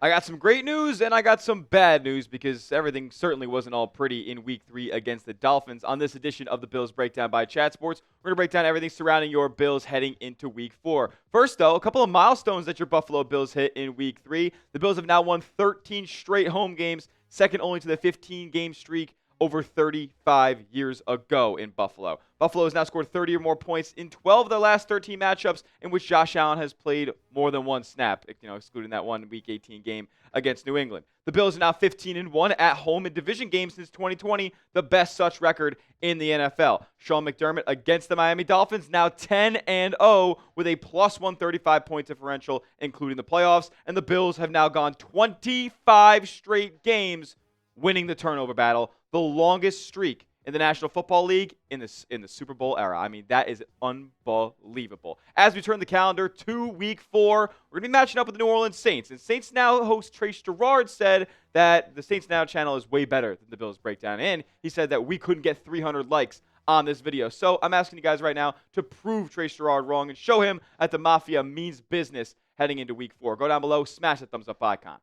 I got some great news and I got some bad news because everything certainly wasn't all pretty in Week 3 against the Dolphins. On this edition of the Bills Breakdown by Chat Sports, we're going to break down everything surrounding your Bills heading into Week 4. First, though, a couple of milestones that your Buffalo Bills hit in Week 3. The Bills have now won 13 straight home games, second only to the 15-game streak over 35 years ago in Buffalo. Buffalo has now scored 30 or more points in 12 of their last 13 matchups in which Josh Allen has played more than one snap, excluding that one Week 18 game against New England. The Bills are now 15-1 at home in division games since 2020, the best such record in the NFL. Sean McDermott against the Miami Dolphins, now 10-0 with a plus 135 point differential, including the playoffs. And the Bills have now gone 25 straight games winning the turnover battle, the longest streak in the National Football League in the Super Bowl era. I mean, that is unbelievable. As we turn the calendar to Week 4, we're going to be matching up with the New Orleans Saints. And Saints Now host Trace Gerard said that the Saints Now channel is way better than the Bills Breakdown. And he said that we couldn't get 300 likes on this video. So I'm asking you guys right now to prove Trace Gerard wrong and show him that the Mafia means business heading into Week 4. Go down below, smash that thumbs up icon.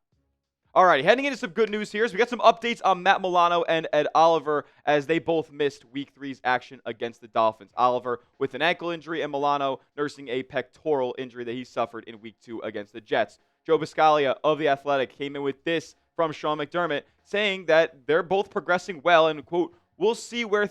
Alrighty, heading into some good news here. So we got some updates on Matt Milano and Ed Oliver as they both missed Week 3's action against the Dolphins. Oliver with an ankle injury and Milano nursing a pectoral injury that he suffered in Week 2 against the Jets. Joe Buscaglia of The Athletic came in with this from Sean McDermott saying that they're both progressing well and, quote, we'll see where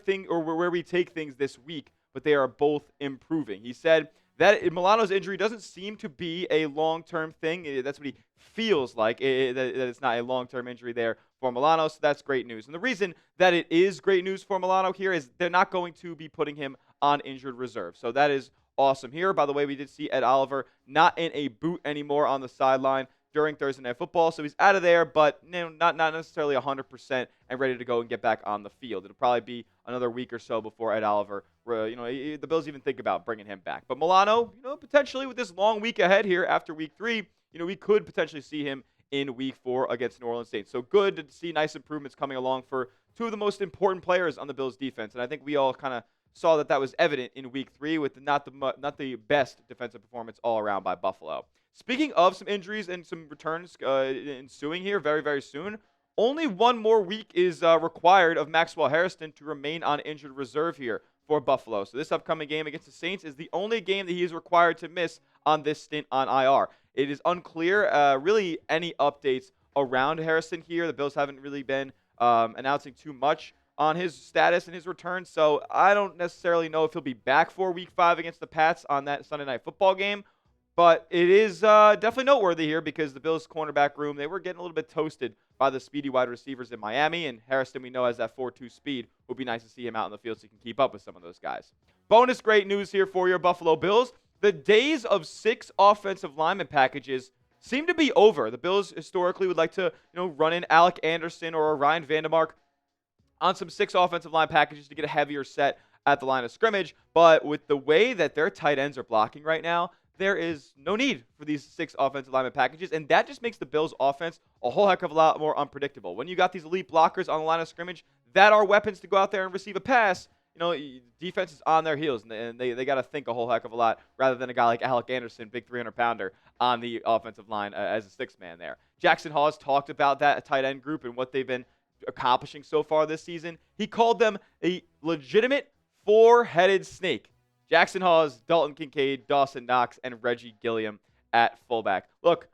we take things this week, but they are both improving. He said that Milano's injury doesn't seem to be a long-term thing. That's what he feels like, that it's not a long-term injury there for Milano, so that's great news. And the reason that it is great news for Milano here is they're not going to be putting him on injured reserve. So that is awesome here. By the way, we did see Ed Oliver not in a boot anymore on the sideline during Thursday Night Football, so he's out of there, but not necessarily 100% and ready to go and get back on the field. It'll probably be another week or so before Ed Oliver, the Bills even think about bringing him back. But Milano, potentially with this long week ahead here after Week 3, we could potentially see him in Week 4 against New Orleans Saints. So good to see nice improvements coming along for two of the most important players on the Bills defense, and I think we all kind of saw that was evident in Week 3 with not the best defensive performance all around by Buffalo. Speaking of some injuries and some returns ensuing here very, very soon, only one more week is required of Maxwell Hairston to remain on injured reserve here for Buffalo. So this upcoming game against the Saints is the only game that he is required to miss on this stint on IR. It is unclear, really, any updates around Hairston here. The Bills haven't really been announcing too much on his status and his return, so I don't necessarily know if he'll be back for Week 5 against the Pats on that Sunday Night Football game. But it is definitely noteworthy here because the Bills' cornerback room, they were getting a little bit toasted by the speedy wide receivers in Miami, and Hairston, we know, has that 4.2 speed. It would be nice to see him out in the field so he can keep up with some of those guys. Bonus great news here for your Buffalo Bills. The days of 6 offensive lineman packages seem to be over. The Bills historically would like to run in Alec Anderson or Ryan Vandermark on some 6 offensive line packages to get a heavier set at the line of scrimmage. But with the way that their tight ends are blocking right now, there is no need for these 6 offensive lineman packages, and that just makes the Bills' offense a whole heck of a lot more unpredictable. When you got these elite blockers on the line of scrimmage that are weapons to go out there and receive a pass, defense is on their heels, and they got to think a whole heck of a lot rather than a guy like Alec Anderson, big 300-pounder, on the offensive line as a 6th man there. Jackson Hawes talked about that tight end group and what they've been accomplishing so far this season. He called them a legitimate 4-headed snake. Jackson Hawes, Dalton Kincaid, Dawson Knox, and Reggie Gilliam at fullback. Look,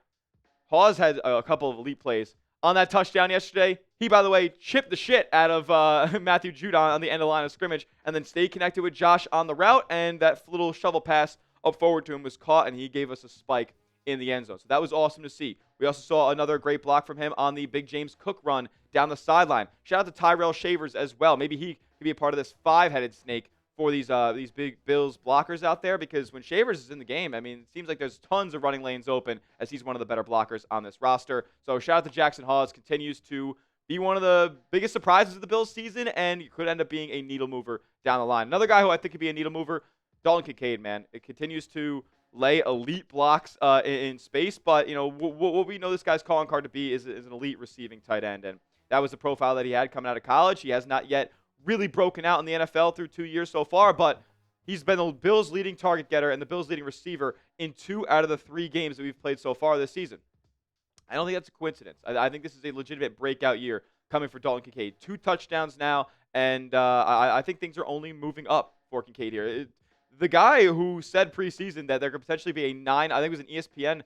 Hawes had a couple of elite plays. On that touchdown yesterday, he, by the way, chipped the shit out of Matthew Judon on the end of the line of scrimmage and then stayed connected with Josh on the route, and that little shovel pass up forward to him was caught, and he gave us a spike in the end zone. So that was awesome to see. We also saw another great block from him on the Big James Cook run down the sideline. Shout out to Tyrell Shavers as well. Maybe he could be a part of this 5-headed snake for these big Bills blockers out there, because when Shavers is in the game, it seems like there's tons of running lanes open as he's one of the better blockers on this roster. So shout out to Jackson Hawes, continues to be one of the biggest surprises of the Bills season and could end up being a needle mover down the line. Another guy who I think could be a needle mover, Dalton Kincaid, man. It continues to lay elite blocks in space, but what we know this guy's calling card to be is an elite receiving tight end, and that was the profile that he had coming out of college. He has not yet really broken out in the NFL through 2 years so far, but he's been the Bills' leading target getter and the Bills' leading receiver in 2 out of the 3 games that we've played so far this season. I don't think that's a coincidence. I think this is a legitimate breakout year coming for Dalton Kincaid. 2 touchdowns now, and I think things are only moving up for Kincaid here. The guy who said preseason that there could potentially be I think it was an ESPN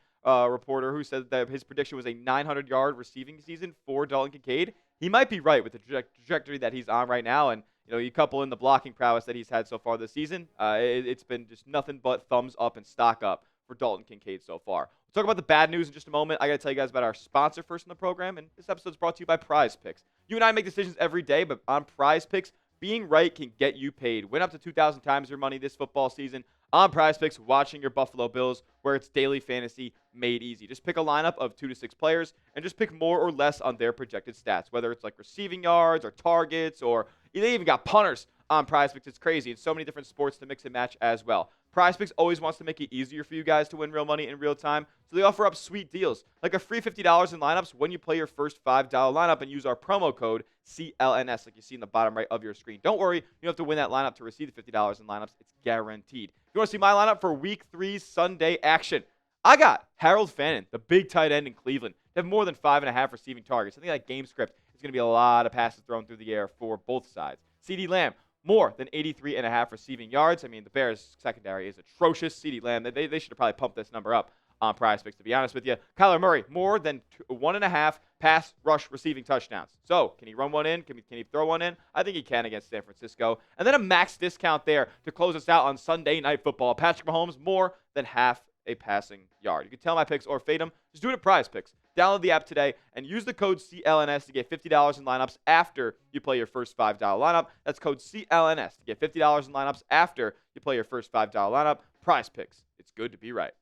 reporter who said that his prediction was a 900-yard receiving season for Dalton Kincaid. He might be right with the trajectory that he's on right now, and you couple in the blocking prowess that he's had so far this season. It's been just nothing but thumbs up and stock up for Dalton Kincaid so far. We'll talk about the bad news in just a moment. I got to tell you guys about our sponsor first in the program, and this episode is brought to you by Prize Picks. You and I make decisions every day, but on Prize Picks, being right can get you paid. Win up to 2,000 times your money this football season on Prize Picks, watching your Buffalo Bills, where it's daily fantasy made easy. Just pick a lineup of 2 to 6 players and just pick more or less on their projected stats, whether it's like receiving yards or targets, or they even got punters on Prize Picks. It's crazy. And so many different sports to mix and match as well. Prize Picks always wants to make it easier for you guys to win real money in real time, so they offer up sweet deals, like a free $50 in lineups when you play your first $5 lineup and use our promo code CLNS, like you see in the bottom right of your screen. Don't worry, you don't have to win that lineup to receive the $50 in lineups. It's guaranteed. If you want to see my lineup for Week 3 Sunday action, I got Harold Fannin, the big tight end in Cleveland, to have more than 5.5 receiving targets. I think that game script is going to be a lot of passes thrown through the air for both sides. CeeDee Lamb, more than 83.5 receiving yards. I mean, the Bears' secondary is atrocious. CeeDee Lamb, they should have probably pumped this number up on Prize Picks, to be honest with you. Kyler Murray, more than 1.5 pass rush receiving touchdowns. So, can he run one in? Can he throw one in? I think he can against San Francisco. And then a max discount there to close us out on Sunday Night Football. Patrick Mahomes, more than half a passing yard. You can tell my picks or fade them. Just do it at Prize Picks. Download the app today and use the code CLNS to get $50 in lineups after you play your first $5 lineup. That's code CLNS to get $50 in lineups after you play your first $5 lineup. Prize Picks. It's good to be right.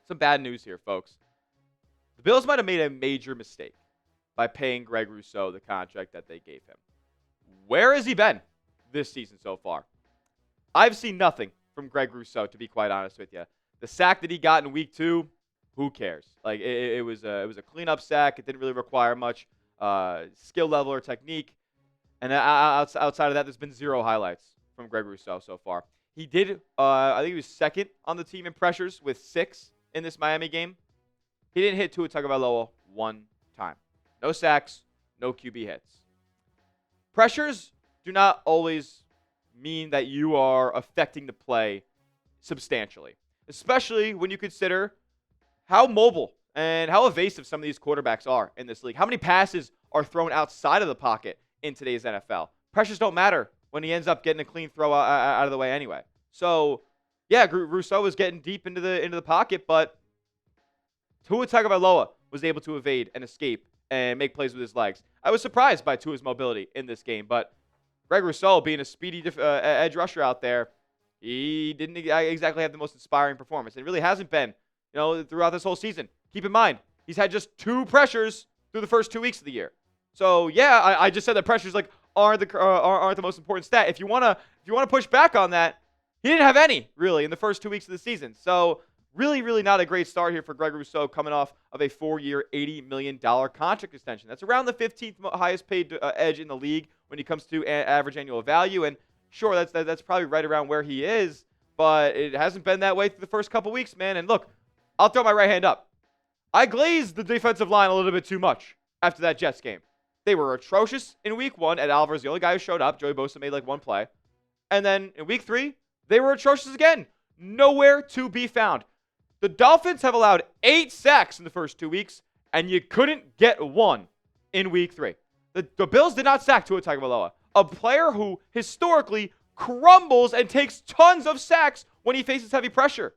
Some bad news here, folks. The Bills might have made a major mistake by paying Greg Rousseau the contract that they gave him. Where has he been this season so far? I've seen nothing from Greg Rousseau, to be quite honest with you. The sack that he got in Week 2, who cares? Like it was a cleanup sack. It didn't really require much skill level or technique. And outside of that, there's been 0 highlights from Greg Rousseau so far. He did, I think he was second on the team in pressures with 6 in this Miami game. He didn't hit Tua Tagovailoa one time. No sacks, no QB hits. Pressures do not always mean that you are affecting the play substantially, especially when you consider how mobile and how evasive some of these quarterbacks are in this league. How many passes are thrown outside of the pocket in today's NFL? Pressures don't matter when he ends up getting a clean throw out of the way anyway. So, yeah, Rousseau was getting deep into the pocket, but Tua Tagovailoa was able to evade and escape and make plays with his legs. I was surprised by Tua's mobility in this game, but Greg Rousseau, being a speedy edge rusher out there, he didn't exactly have the most inspiring performance. It really hasn't been, throughout this whole season. Keep in mind, he's had just 2 pressures through the first 2 weeks of the year. So yeah, I just said that pressures aren't the most important stat. If you wanna push back on that, he didn't have any really in the first 2 weeks of the season. So really, really not a great start here for Greg Rousseau, coming off of a 4-year, $80 million contract extension. That's around the 15th highest paid edge in the league when it comes to average annual value. And sure, that's probably right around where he is, but it hasn't been that way through the first couple weeks, man. And look, I'll throw my right hand up. I glazed the defensive line a little bit too much after that Jets game. They were atrocious in Week 1. Ed Oliver's the only guy who showed up. Joey Bosa made like 1 play. And then in Week 3, they were atrocious again. Nowhere to be found. The Dolphins have allowed 8 sacks in the first 2 weeks, and you couldn't get 1 in Week 3. The Bills did not sack Tua Tagovailoa, a player who historically crumbles and takes tons of sacks when he faces heavy pressure.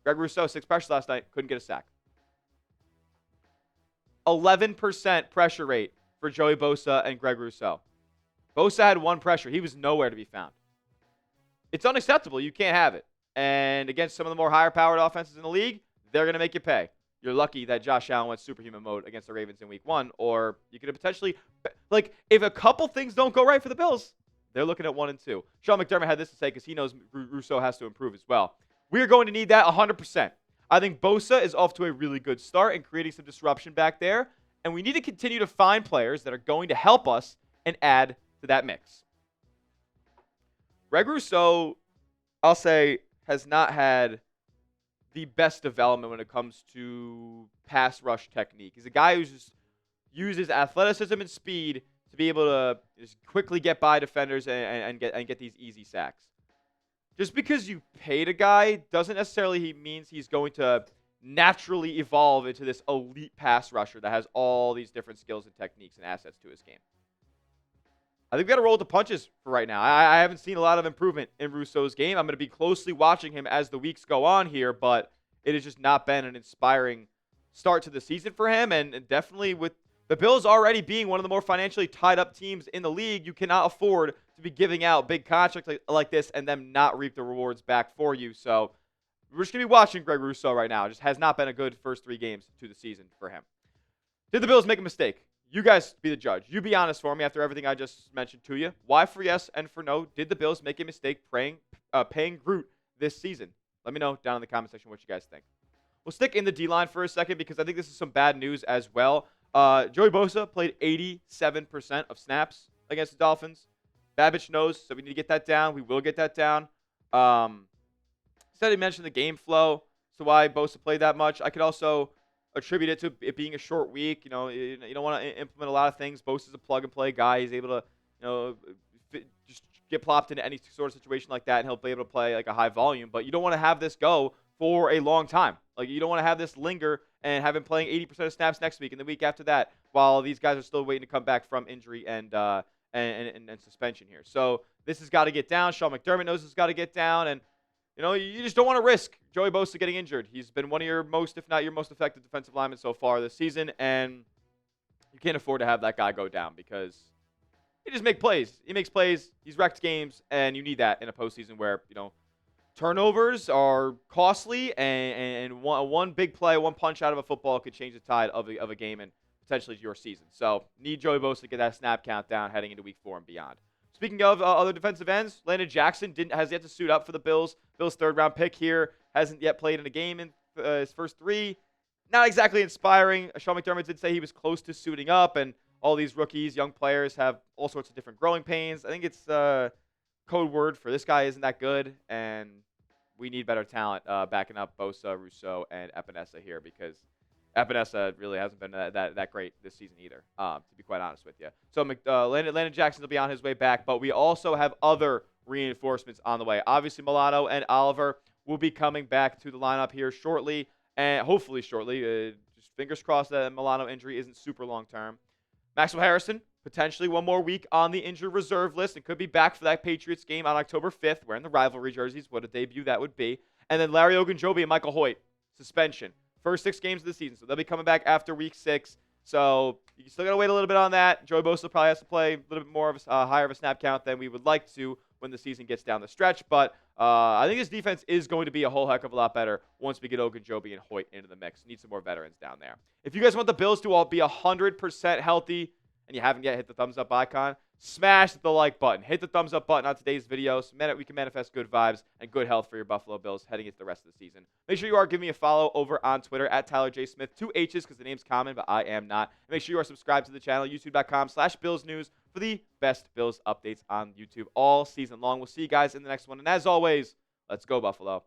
Greg Rousseau, 6 pressures last night, couldn't get a sack. 11% pressure rate for Joey Bosa and Greg Rousseau. Bosa had 1 pressure. He was nowhere to be found. It's unacceptable. You can't have it. And against some of the more higher-powered offenses in the league, they're going to make you pay. You're lucky that Josh Allen went superhuman mode against the Ravens in Week 1, or you could have potentially, if a couple things don't go right for the Bills, they're looking at 1 and 2. Sean McDermott had this to say because he knows Rousseau has to improve as well. We are going to need that 100%. I think Bosa is off to a really good start and creating some disruption back there, and we need to continue to find players that are going to help us and add to that mix. Greg Rousseau, I'll say, has not had the best development when it comes to pass rush technique. He's a guy who just uses athleticism and speed to be able to just quickly get by defenders and get these easy sacks. Just because you paid a guy doesn't necessarily means he's going to naturally evolve into this elite pass rusher that has all these different skills and techniques and assets to his game. I think we got to roll with the punches for right now. I haven't seen a lot of improvement in Rousseau's game. I'm going to be closely watching him as the weeks go on here, but it has just not been an inspiring start to the season for him. And definitely with the Bills already being one of the more financially tied up teams in the league, you cannot afford to be giving out big contracts like this and them not reap the rewards back for you. So we're just going to be watching Greg Rousseau right now. It just has not been a good first 3 games to the season for him. Did the Bills make a mistake? You guys be the judge. You be honest for me after everything I just mentioned to you. Why for yes and for no? Did the Bills make a mistake paying Groot this season? Let me know down in the comment section what you guys think. We'll stick in the D-line for a second because I think this is some bad news as well. Joey Bosa played 87% of snaps against the Dolphins. Babich knows, so we need to get that down. We will get that down. Instead, he mentioned the game flow, so why Bosa played that much. I could also attribute it to it being a short week. You don't want to implement a lot of things. Bosa's a plug-and-play guy. He's able to, just get plopped into any sort of situation like that, and he'll be able to play like a high volume. But you don't want to have this go for a long time. Like, you don't want to have this linger and have him playing 80% of snaps next week and the week after that while these guys are still waiting to come back from injury and suspension here. So this has got to get down. Sean McDermott knows it's got to get down. And, you just don't want to risk Joey Bosa getting injured. He's been one of your most, if not your most effective defensive linemen so far this season. And you can't afford to have that guy go down because he just makes plays. He makes plays. He's wrecked games. And you need that in a postseason where, turnovers are costly, and one big play, one punch out of a football could change the tide of a game and potentially your season. So need Joey Bosa to get that snap count down heading into week 4 and beyond. Speaking of other defensive ends, Landon Jackson has yet to suit up for the Bills. Bills' third-round pick here hasn't yet played in a game in his first 3. Not exactly inspiring. Sean McDermott did say he was close to suiting up, and all these rookies, young players, have all sorts of different growing pains. I think it's code word for this guy isn't that good, and we need better talent backing up Bosa, Rousseau, and Epinesa here because Epinesa really hasn't been that great this season either, to be quite honest with you. So Landon Jackson will be on his way back, but we also have other reinforcements on the way. Obviously, Milano and Oliver will be coming back to the lineup here shortly, and hopefully shortly. Just fingers crossed that Milano injury isn't super long-term. Maxwell Hairston, potentially one more week on the injured reserve list and could be back for that Patriots game on October 5th, wearing the rivalry jerseys. What a debut that would be. And then Larry Ogunjobi and Michael Hoyt, suspension. First 6 games of the season, so they'll be coming back after week 6. So you still got to wait a little bit on that. Joey Bosa probably has to play a little bit more of a higher of a snap count than we would like to when the season gets down the stretch. But I think this defense is going to be a whole heck of a lot better once we get Ogunjobi and Hoyt into the mix. Need some more veterans down there. If you guys want the Bills to all be 100% healthy and you haven't yet hit the thumbs up icon, smash the like button. Hit the thumbs up button on today's video so we can manifest good vibes and good health for your Buffalo Bills heading into the rest of the season. Make sure you are giving me a follow over on Twitter at Tyler J. Smith. 2 H's because the name's common, but I am not. And make sure you are subscribed to the channel, youtube.com/BillsNews for the best Bills updates on YouTube all season long. We'll see you guys in the next one. And as always, let's go, Buffalo.